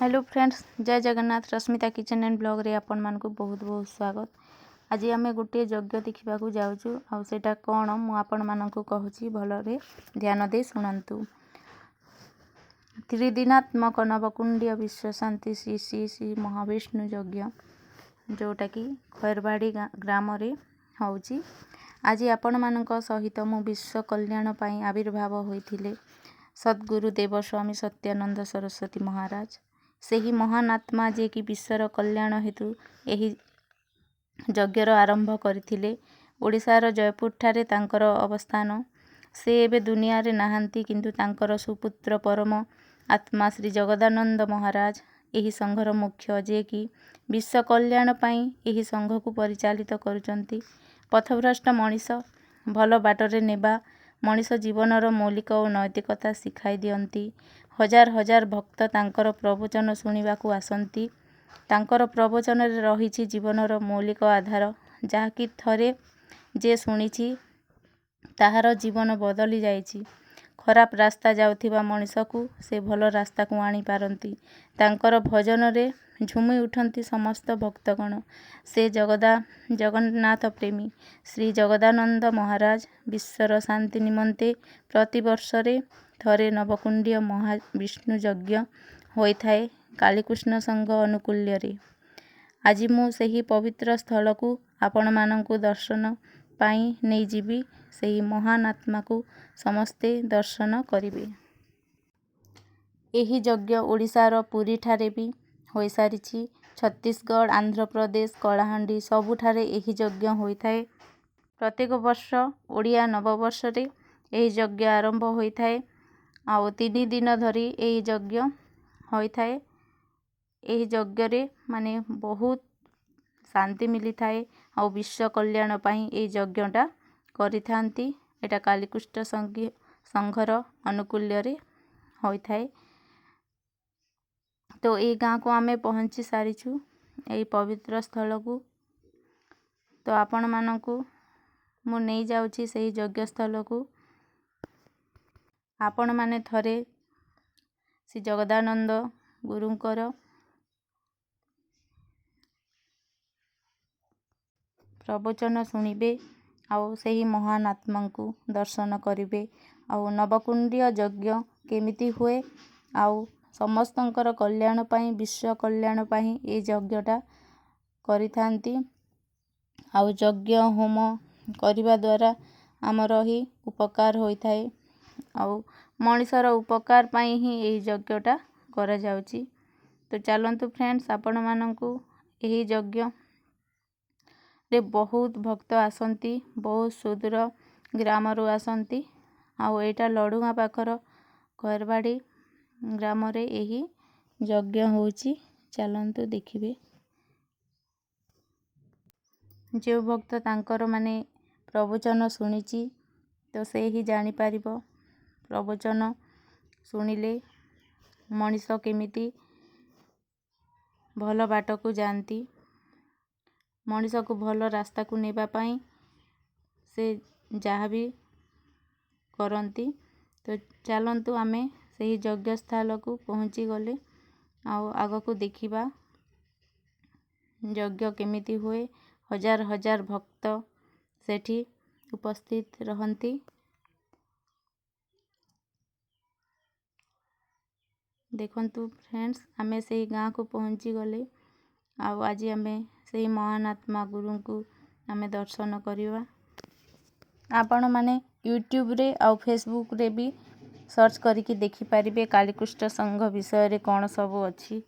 Hello friends, जय Jagannath. Rashmita kitchen and blog रे आपण मानकु बहुत बहुत स्वागत। आज आम गोटे यज्ञ देखा जाऊँ आउटा कौन मु आपण मानकु कहूँ भलरे ध्यान दे शुणु। त्रिदिनात्मक नवकुंडीय विश्वशांति श्री श्री श्री महाविष्णु यज्ञ जोटा कि खैरबाड़ी ग्राम रे होउची। आज आपण मानक सहित मु विश्व कल्याण पाई आविर्भाव होइथिले सद्गुरुदेव स्वामी सत्यानंद सरस्वती महाराज। से ही महान आत्मा जे कि विश्वर कल्याण हेतु यही यज्ञर आरंभ करथिले। ओडिशार जयपुर ठारे तांकर अवस्थान। से एबे दुनिया रे नाहांती, किंतु तांकर सुपुत्र परम आत्मा श्री जगदानंद महाराज यही संघर मुख्य, जे कि विश्व कल्याण पाई यही संघ को परिचालित करुचंती। पथभ्रष्ट मनीष भल बाटरे नेबा, मनीष जीवनर मौलिक और नैतिकता शिखाई दियंती। हजार हजार भक्त तांकर प्रवचन शुणिबाकू आसंती। तांकर प्रवचन रे रहिछि जीवनर मौलिक आधार, जहाँकि थरे जे शुणिछि ताहार जीवन बदली जाइछि। खराब रास्ता जाउथिबा मनीष को से भल रास्ता को आनी पारंती। तांकर भजन रे झुमी उठंती समस्त भक्तगण। से जगन्नाथ प्रेमी श्री जगदानंद महाराज विश्वर शांति निमंते प्रतिवर्ष रे थरे नवकुंडीय महाविष्णु यज्ञ होइथाए कालीकृष्ण संघ अनुकूल्य रे। आज मु सही पवित्र स्थल को आपण मानकु दर्शन पाई नहीं जीवी। सही महान आत्मा को समस्ते दर्शन करिवे। एही यज्ञ ओडिशार पुरी ठारे भी होई सारिछि। छत्तीसगढ़, आंध्र प्रदेश, कलाहांडी सबुठारे एही यज्ञ होइथाए। प्रत्येक वर्ष ओडिया नववर्ष रे एही यज्ञ आरंभ होइथाए। आउ 3 दिन धरी एही यज्ञ होइथाए। एही यज्ञ रे माने बहुत शांति मिली थाए। आउ विश्व कल्याण पाई एही यज्ञटा करिथांती। एटा कालीकृष्ण संघर अनुकूल्य रे होइथाए। तो ये गाँ को आमे पहुँची सारिछु, यही पवित्र स्थल को। तो आपण मानकु मु नहीं जाउछि सही यज्ञ स्थल को। आपण माने थरे श्री जगदानंद गुरुंकर प्रवचन शुणिबे, आउ सही महान आत्मा को दर्शन करिवे। आउ नवकुंडीय यज्ञ केमिति हुए, आउ समस्तंकर कल्याण पाई विश्व कल्याण पाई ये यज्ञटा करिथांती। आउ यज्ञ होम करिबा द्वारा आमर ही उपकार होइथाए। आउ मनीषर उपकार पाई ही ये यज्ञटा करा जाउची। तो चलंतु फ्रेंड्स, आपण मानकु यही यज्ञ रे बहुत भक्त आसंती, बहुत सुदूर ग्राम रु आसंती। आउ एटा लडुआ पाखर खैरबाड़ी ग्राम रे यही यज्ञ होउची। चलंतु देखिबे। जो भक्त तांकर माने प्रवचन शुणिची, तो से ही जानी पारिबो प्रवचन शुणिले मनीष केमिति भल बाट को जानती। मनीष को भल रास्ता को नेबा पाई से जहाँ भी करंती। तो चलंतु आमे सही यज्ञ स्थल को पहुँची गले। आउ आग को देखिबा यज्ञ केमिति हुए। हजार हजार भक्त सेठी उपस्थित रहंती। देखंतु फ्रेंड्स, आमे सही गाँ को पहुँची गले। आउ आज आमे सही महान आत्मा गुरु को आमे दर्शन करिवा। आपण माने यूट्यूब रे आउ फेसबुक रे भी सर्च करिकी देखि पारिबे कालीकृष्ण संघ विषय रे कौन सब अछि।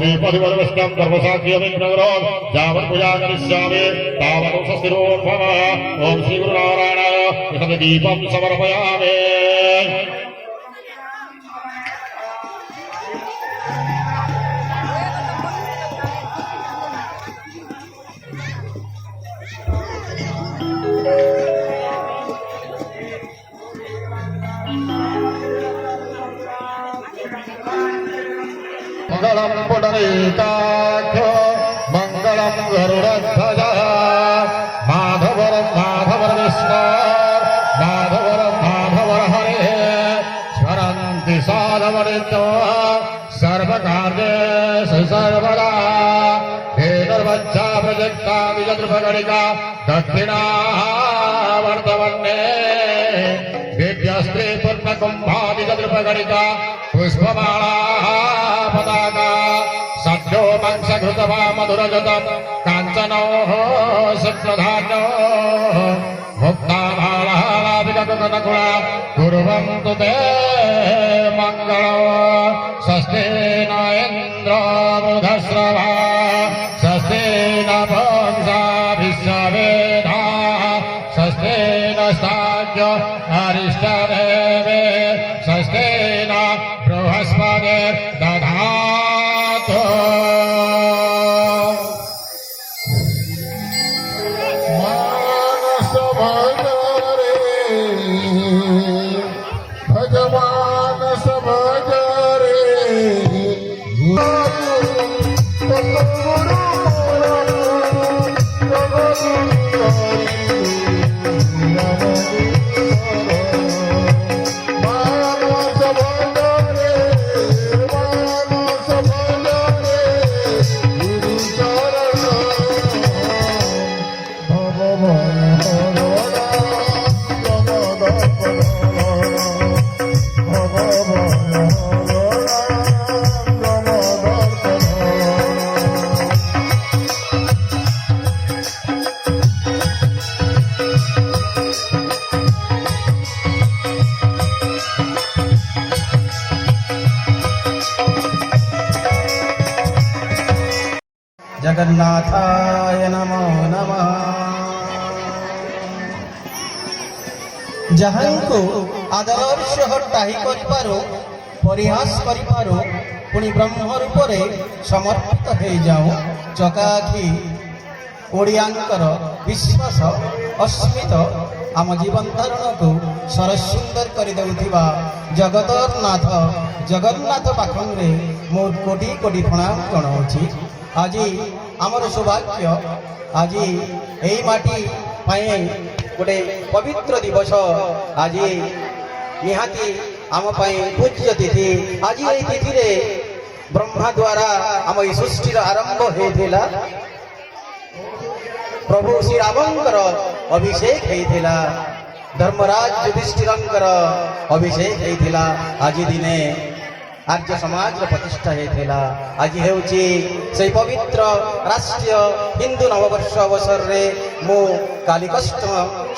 दीपदिवरवस्त्रं गर्भसाख्यमिन्द्रगरो यावत् पूजा करिष्यामि तावत् स्वस्तिरोर्भवः ॐ श्रीगुरुनारायणाय एतत् दीपं समर्पयामि मंगलम पुंडरीकाक्ष मंगलम गरुड़ध्वज माधवर माधवर विष्णु माधवर माधवर हरे स्मरन्ति साधवनितो सर्वकार्येषु सर्वदा हे निर्वच्छा प्रजक्ता विजद्रुपगणिका दक्षिणा वर्तवन्ने दिव्यस्त्री पूर्णकुम्भादिजद्रुपगणिका पुष्पमाला पताका सद्यो वंशघृतवा मधुरगतं काञ्चनो शुक्लधान्यो मुक्ताभालादिककुकुला कुर्वन्तु ते मङ्गलो स्वस्ति न इन्द्रो बुधश्रवा स्वस्ति न पुंसा विश्ववेदाः स्वस्ति न साज्यो अरिष्टदेवे स्वस्ति न बृहस्पति दधातु मानस भजरे भजमानस भजरे जगन्नाथाय नमो नमः। जहांको आदर सह टाही करिपारो परिहास करिपारो पुणी ब्रह्म रूपरे समर्पित हो जाओ चकाखी ओडियांकर विश्वास अस्मित आम जीवन धारण को सरसुंदर कर देउथिबा जगतरनाथ जगन्नाथ पाखंरे मोर कोटी कोटी प्रणाम जनाऊँगी। आज आमर सौभाग्य आज यही माटी पाए गोटे पवित्र दिवस आज निहाती आम पूज्य तिथि आज ये तिथि रे ब्रह्मा द्वारा आम ये सृष्टिर आरंभ होता प्रभु श्री रामंकर अभिषेक होता धर्मराज युधिष्ठिरंकर अभिषेक होता आज दिने आर्य समाज प्रतिष्ठा होता आज से पवित्र राष्ट्रीय हिंदू नववर्ष अवसर रे मु कालिकष्ट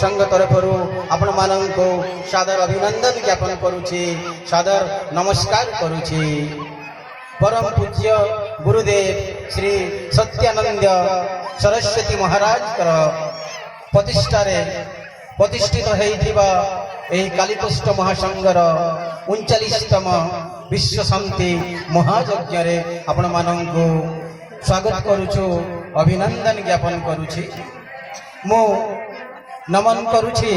संघ तरफ आपण मानक सादर अभिनंदन ज्ञापन करुछि सादर नमस्कार करुछि। परम पूज्य गुरुदेव श्री सत्यानंद सरस्वती महाराज प्रतिष्ठा रे प्रतिष्ठित होइथिबा एही कालिकष्ट महासंघर 39तम विश्व शांति महायज्ञ रे आपण मानक स्वागत करुछु अभिनंदन ज्ञापन करुछि मु नमन करुछि।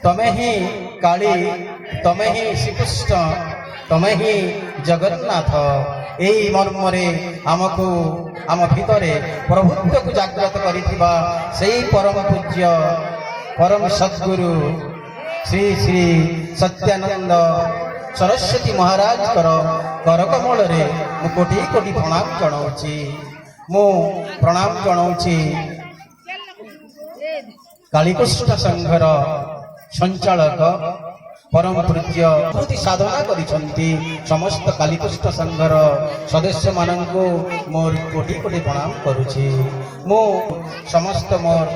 तमे ही काली तमे ही श्रीकृष्ण तमे ही जगन्नाथ एई मर्मरे आमको आम भितरे प्रभुत्व को जागृत करिथिबा सेई परम पूज्य परम सद्गुरु श्री श्री सत्यानंद सरस्वती महाराज करकमल रे मु कोटी कोटी प्रणाम जनाऊँगी। मु प्रणाम जनाऊँगी कालिकष्ट संघर संचालक परम पूज्य प्रति साधना करिसंती समस्त कालिकष्ट संघर सदस्य माननको मोर कोटी कोटी प्रणाम करुछि। मु समस्त मोर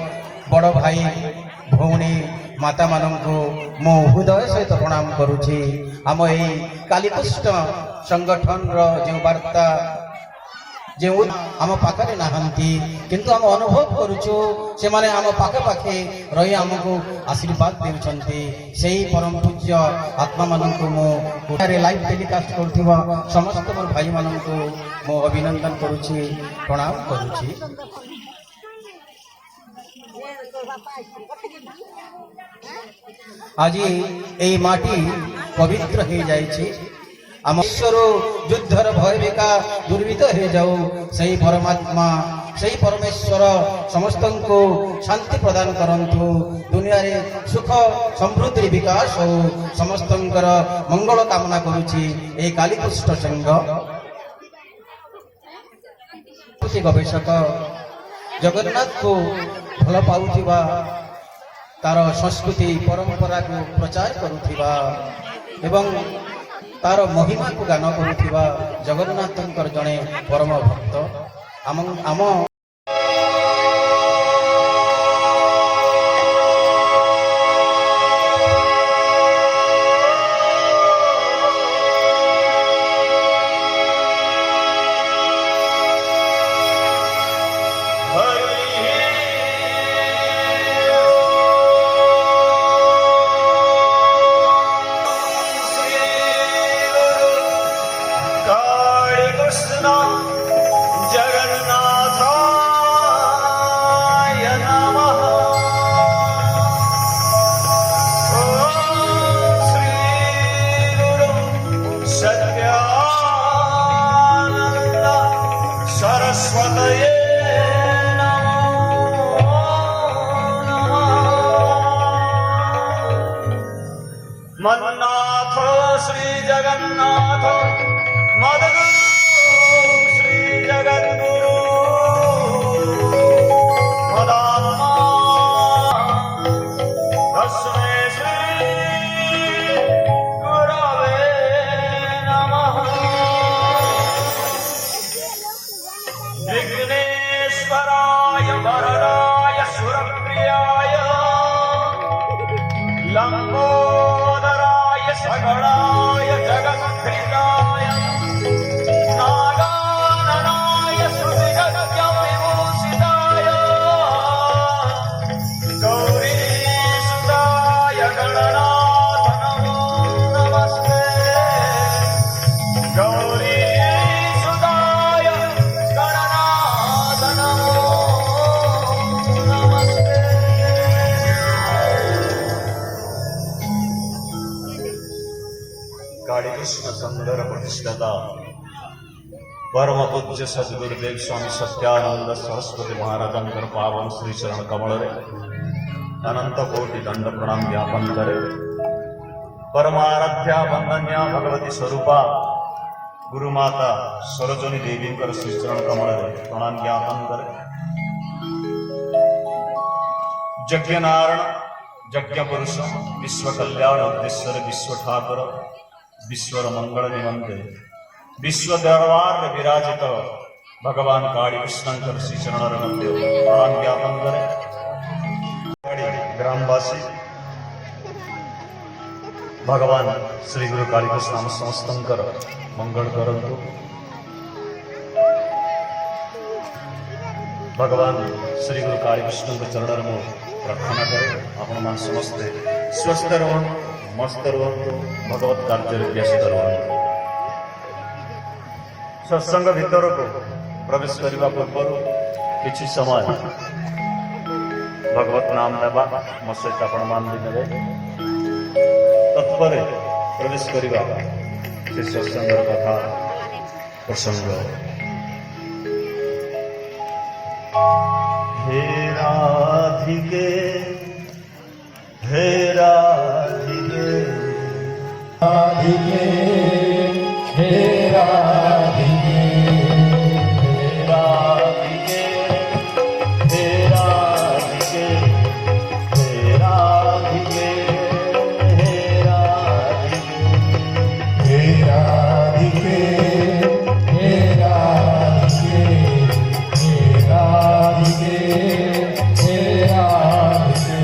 बड़ भाई भौणी माता मानू मो हृदय सहित प्रणाम करुछि। आम यही कालीकृष्ण संगठन जो वार्ता जो आम पाखे नहांती किंतु आम अनुभव करुचु से माने आम पाखे पाखे रही आमको आशीर्वाद देउछंती। सेही परम पूज्य आत्मा मानू मो लाइव टेलीकास्ट करुवा समस्त मोर भाई मानू मो अभिनंदन करुछि, प्रणाम करुछि। आज यही माटी पवित्र हो जाइछि। आम ईश्वर युद्धर भय बेका दुर्वित हो जाऊ। सही परमात्मा सही परमेश्वर समस्त को शांति प्रदान करंतु। दुनिया रे सुख समृद्धि विकास हो समस्त मंगल कामना करुछि। ए कालीकृष्ण संघ गवेषक जगन्नाथ को भल पाउथिबा तार संस्कृति परंपरा को प्रचार करुथिबा एवं तार महिमा को गान करुथिबा जगन्नाथंकर जड़े परम भक्त आम मन्नाथ श्री जगन्नाथ मदगुरु श्री जगद्गुरु मदात्मा तस्मै श्री गुरवे नमः। विघ्नेश्वराय वरदाय सुरप्रियाय लंबोदराय सगणाय जगद्धिताय नागाननाय श्रुतिगद्यविभूषिताय गौरीसुताय गणनाथ नमो नमस्ते। गौरीसुताय गणनाथ नमो नमस्ते। कालीकृष्ण सुंदर प्रतिष्ठता परम पूज्य सद्गुरुदेव स्वामी सत्यानंद सरस्वती महाराजंकर पावन श्री चरण कमल अनंत कोटि दंड प्रणाम ज्ञापन करे। परमाराध्या वंदन्या भगवती स्वरूपा गुरुमाता सरोजनी देवी श्री चरण कमल प्रणाम ज्ञापन करे। यज्ञ नारायण यज्ञ पुरुष विश्व कल्याण उद्देश्य विश्व ठाकुर विश्वर मंगल निमंत्रे विश्व दरबार विराजित भगवान कालीकृष्णंकर श्री चरण मध्य प्रणाम ज्ञापन करे। ग्रामवासी भगवान श्री गुरु कालीकृष्ण समस्तंकर मंगल करंतु। भगवान श्री गुरु कालीकृष्ण चरण में प्रार्थना करे आपण मान समस्ते स्वस्थ रुहतु मस्त रुहतु भगवत कार्य व्यस्त रुहतु। सत्संग भीतर को प्रवेश करने पूर्व किसी समय भगवत नाम लेवा मो सहित आपण मान ने तत्पर प्रवेश करवा से सत्संग कथा प्रसंग। हे राधिके हे राधिके राधिके हे राधिके हे राधिके हे राधिके हे राधिके हे राधिके हे राधिके हे राधिके हे राधिके हे राधिके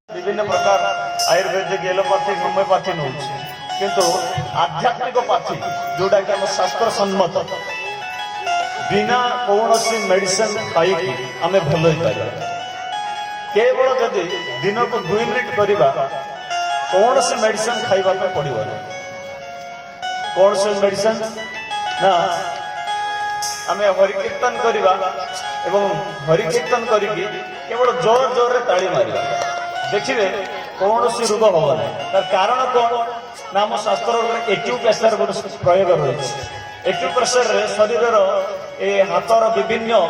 विभिन्न प्रकार आयुर्वेदिक एलोपैथिक होमियोपैथी नौ किंतु आध्यात्मिक पाथी जोटा कि आम शास्त्र सम्मत बिना कौन मेडिसिन खाई आम भल हो पार केवल जदि दिन को 2 मिनिट करवा कौन से मेडिसिन खाइबा पड़ो कौन से मेडिसिन ना आम हरिकीर्तन करवा एवं हरिकीर्तन करके केवल जोर जोर रे ताली मारिबा देखिए कौन सी रोग हम ना तार कारण कौन ना आम शास्त्र एक्यूप्रेशर गोटे प्रयोग रही एक्यूप्रेशर शरीर ए हाथर विभिन्न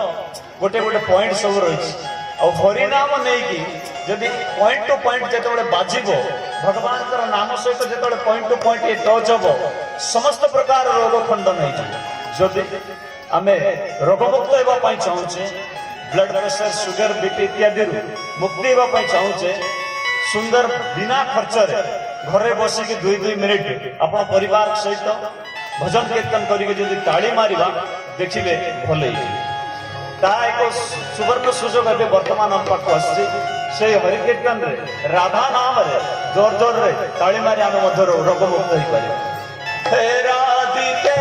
गोटे गोटे पॉइंट सब रही हरिनाम नहीं जदि पॉइंट टू पॉइंट जो बाजिब भगवान नाम सहित जो पॉइंट टू पॉइंट ये टच हम समस्त प्रकार रोग खंडन होदि आम रोगमुक्त होगा चाहूचे ब्लड प्रेशर सुगर बीपी इत्यादि मुक्ति होगा चाहूचे सुंदर बिना खर्च घरे बसिक 2 मिनिट आपण परिवार सहित भजन कीर्तन करके ताली मारिबा देखिए भल एक सुवर्ण सुजोग ए वर्तमान हम पाक से हरिकीर्तन रे राधा नाम रे जोर जोर रे ताली मारी आम रोगमुक्त हो पारे हे राधिके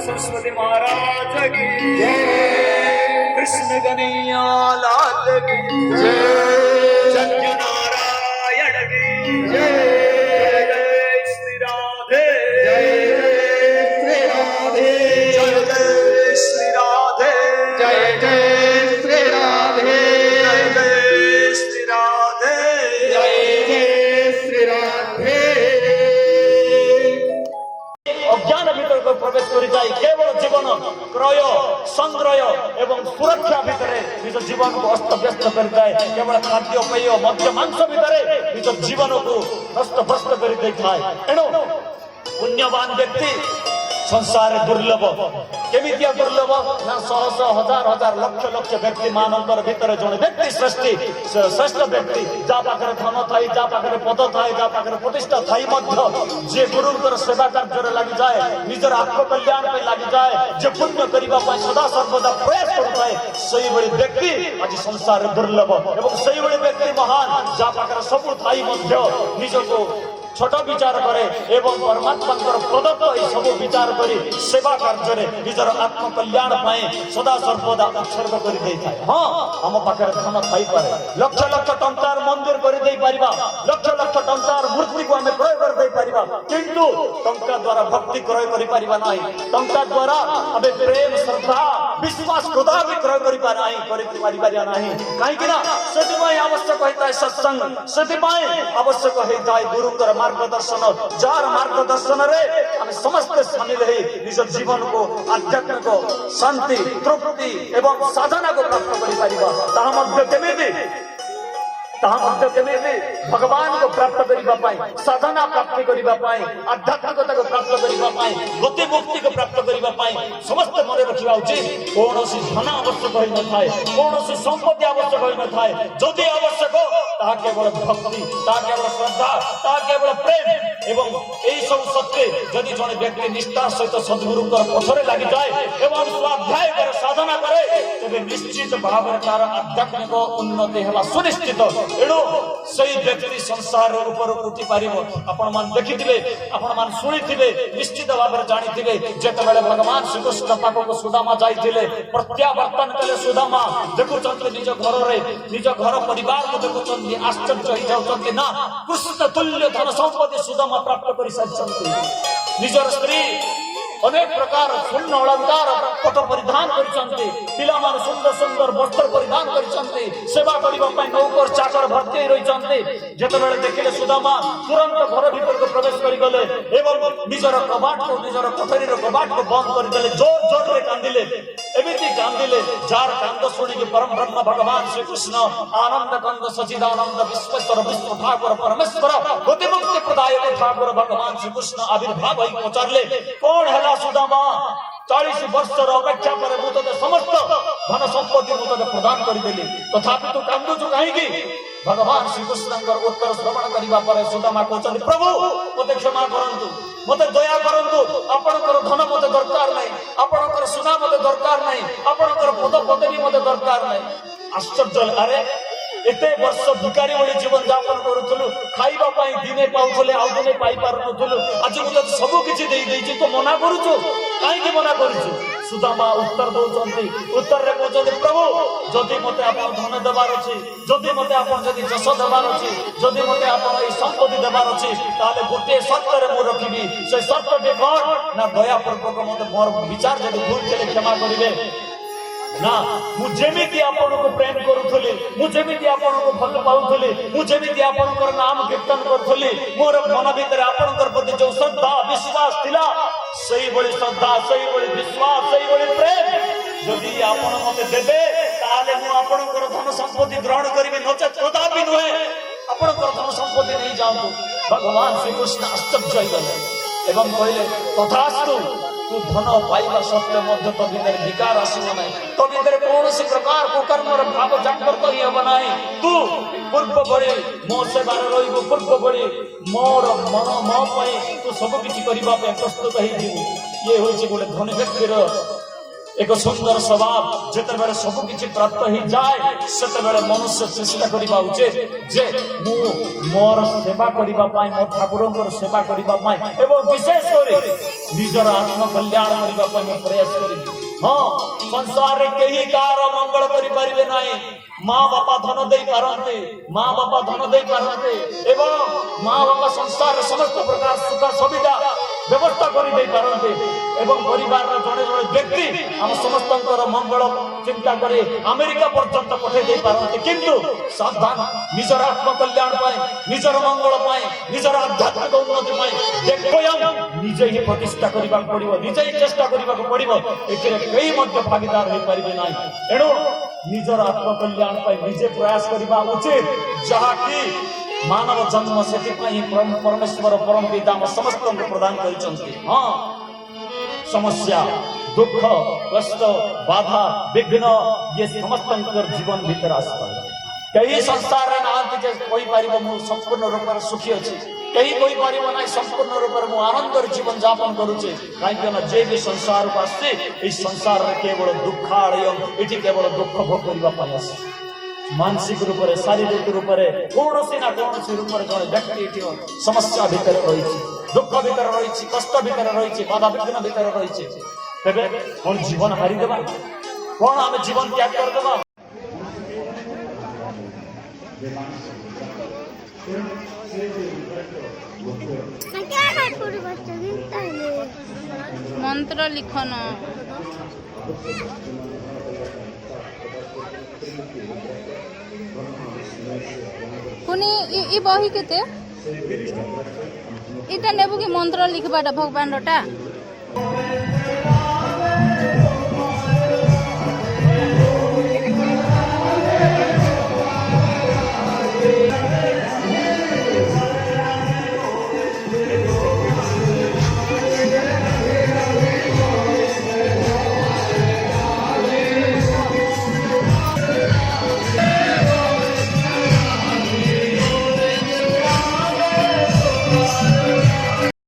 सरस्वती महाराज की जय, कृष्ण कन्हैया लाल की जय, सत्य नारायण की जय, जय श्री राधे, जय श्री राधे, जय जय श्री राधे, जय जय श्री राधे, जय जय श्री राधे, जय जय श्री राधे। अज्ञान भीतर को प्रवेश कर जाए केवल जीवन क्रय संग्रह एवं सुरक्षा भितर निज जीवन को अस्त व्यस्त कर जाए केवल खाद्य पेय मद्य मांस भितर निज जीवन को नष्ट भ्रष्ट कर देखाए एणु पुण्यवान व्यक्ति संसार दुर्लभ केमितिया दुर्लभ ना शह शह हजार हजार लक्ष लक्ष व्यक्ति मानकर भीतर जड़े व्यक्ति श्रेष्ठ व्यक्ति जा पाखे धन थाई जा पाखे पद थाए जा पाखे प्रतिष्ठा थाई जे गुरुंकर सेवा कार्य लगी जाए निजर आत्मकल्याण में लगी जाए जे पुण्य करने सदा सर्वदा प्रयास करता है थाए सही बड़ी व्यक्ति आज संसार दुर्लभ एवं सही बड़ी व्यक्ति महान जा पाखर सब थाई मध्य निजको छोट विचार करे एवं परमात्मा प्रदत्त ये सब विचार करी सेवा कार्य निजर आत्मकल्याण सदा सर्वदा उत्सर्ग कर हाँ आम पाखे धन थी पारे लक्ष लक्ष टंकार मंदिर कर लक्ष लक्ष टंकार मूर्ति को आम क्रय कर किंतु टंका द्वारा भक्ति क्रय कर टंका द्वारा आम प्रेम श्रद्धा विश्वास क्रोधा भी क्रय कहीं आवश्यक होता है सत्संग से आवश्यक होता है गुरुंर मार्गदर्शन जार मार्गदर्शन रे आम समस्त सामिल है निज जीवन को आध्यात्मिक शांति तृप्ति एवं साधना को प्राप्त कर भगवान को प्राप्त करने साधना प्राप्ति करने आध्यात्मिकता को प्राप्त करने गति मुक्ति को प्राप्त करने समस्त मन रखा उचित कौन धन आवश्यक हो न था कौन संपत्ति आवश्यक हो न था जदि आवश्यक ता केवल भक्ति ता केवल श्रद्धा ता केवल प्रेम एवं यही सब सत्य जदि जड़े व्यक्ति निष्ठा सहित सद्गुरु पछरे लगी जाए एवं स्वाध्याय कर साधना करे तेरे निश्चित भाव में तार आध्यात्मिक उन्नति है सुनिश्चित एणु सही व्यक्ति संसार ऊपर उठी पार आपण मान देखिथिबे आपण मान सुनिथिबे निश्चित भाव में जानिथिबे जेतेबेले भगवान श्रीकृष्ण पाखक सुदामा जाइथिले प्रत्यावर्तन कले सुदामा देखुचंत निज घर रे निज घर परिवार को देखुचंत आश्चर्य हो जाउचंत ना कृष्ण तुल्य धन संपत्ति सुदामा प्राप्त करि सारिचंत निजर स्त्री अनेक प्रकार सुन्न अलंकार पट परिधान करछंती पिला मान सुंदर सुंदर वस्त्र परिधान करछंती सेवा करिबा पय नौकर चाकर भर्ती रहिछंती जेतेबेले देखिले सुदामा तुरंत घर भीतर को प्रवेश करि गले एवं निजर कबाट को निजर कोठरीर कबाट को बंद करि देले जोर जोर रे कांदिले एमिति कांदिले जार कांद सुनि के परम ब्रह्म भगवान श्री कृष्ण आनंद कंद सचिदानंद विश्वेश्वर विश्व ठाकुर परमेश्वर गति मुक्ति प्रदायक ठाकुर भगवान श्री कृष्ण आविर्भाव होई पचारले कौन है सुदामा 40 वर्ष अपेक्षा पर मुझे समस्त धन संपत्ति मुझे प्रदान करदेली तथापि तू कांदुचु कहीं भगवान श्रीकृष्ण उत्तर श्रवण करने सुदामा कहते प्रभु मत क्षमा करंतु मत दया करंतु आपणकर धन मत दरकार नहीं आपणकर सुना मत दरकार नहीं आपणकर पद पदवी मत दरकार नहीं आश्चर्य अरे एते वर्ष भिकारी भली जीवन यापन करूथलु खाइबा पई दिने पाउथले आउ दिने पाई पारुथलु आज मुझे सब किछि देई देछि तो मना करूछु काहे कि मना करूछु सुदामा उत्तर दउचंती उत्तर रे कहचंती प्रभु जदि मते आपन धन देबार अछि जदि मते आपन जदि जस देबार अछि जदि मते आपन ई संपत्ति देबार अछि ताले गोटे शर्त रे मु रखिबी से शर्त के कोन ना दया पूर्वक मते मोर विचार जदि भूल केले क्षमा करिवे ना मुझेमिति आपन को प्रेम करूथली मुझेमिति आपन को भल पाउथली मुझेमिति आपन को नाम कीर्तन करथली मोर मन भीतर आपन कर प्रति जो श्रद्धा विश्वास थिला सही बड़ी श्रद्धा सही बड़ी विश्वास सही बड़ी प्रेम जदि आपन मते देबे ताले मु आपन को धन संपत्ति ग्रहण करिवे नचेत कदापि नुहे आपन को धन संपत्ति नहीं जाऊ भगवान श्री कृष्ण आश्चर्य गले एवं कहले तथास्तु तू धन पाइबा सत्य मध्य तो भीतर विकार आसब ना तो भीतर कौन सी प्रकार कुकर्म भाव जागृत ही हम ना तू पूर्व बड़े मो सेवार रही पूर्व बड़े मोर मन मो तू सब किसी करने प्रस्तुत हो ये गोटे धनी व्यक्तिर एक सुंदर स्वभाव जिते बेले सब किसी प्राप्त हो जाए से मनुष्य चेष्टा करवा उचित जे मु मोर सेवा करने मो ठाकुर सेवा करने एवं विशेषकर निजर आत्मकल्याण करने प्रयास करी हाँ संसार रे कहीं कार मंगल करें ना माँ बापा धन दे पारते माँ बापा धन दे पारते एवं माँ बापा संसार समस्त प्रकार सुख सुविधा व्यवस्था करते एवं परिवार जड़े जड़े व्यक्ति आम समस्त मंगल चिंता करे अमेरिका पर्यंत पठे दे पारते किंतु सावधान निजर आत्मकल्याण निजर मंगल निजर आध्यात्मिक उन्नति स्वयं निजे ही प्रतिष्ठा करने पड़ो निजे ही चेष्टा करने पड़ो कई भागीदार हो पारे ना एणु निजर आत्मकल्याण निजे प्रयास करने उचित जहाँकि मानव जन्म से परमेश्वर परम पिता समस्त को प्रदान कर हाँ समस्या दुख कष्ट बाधा विघ्न ये समस्त जीवन भीतर आसपास कई संसार ना कोई पार संपूर्ण रूप सुखी अच्छी कहीं कोई पारिब ना संपूर्ण रूप में आनंदर जीवन जापन करुचे कहीं जे भी संसार को आसছে संसार में केवल दुखालय ये केवल दुख भोग करने मानसिक रूप से शारीरिक रूप से कौन ना कौन रूप में जन व्यक्ति समस्या भितर रही दुख भितर रही कष्ट भितर रही बाधा विघ्न भितर रही तेरे कौन जीवन हारिदेवा कौन आम जीवन त्याग करदेवा मंत्र लिखन पुनी ई बही केते इटा नेबु कि मंत्र लिखबाटा भगवान रटा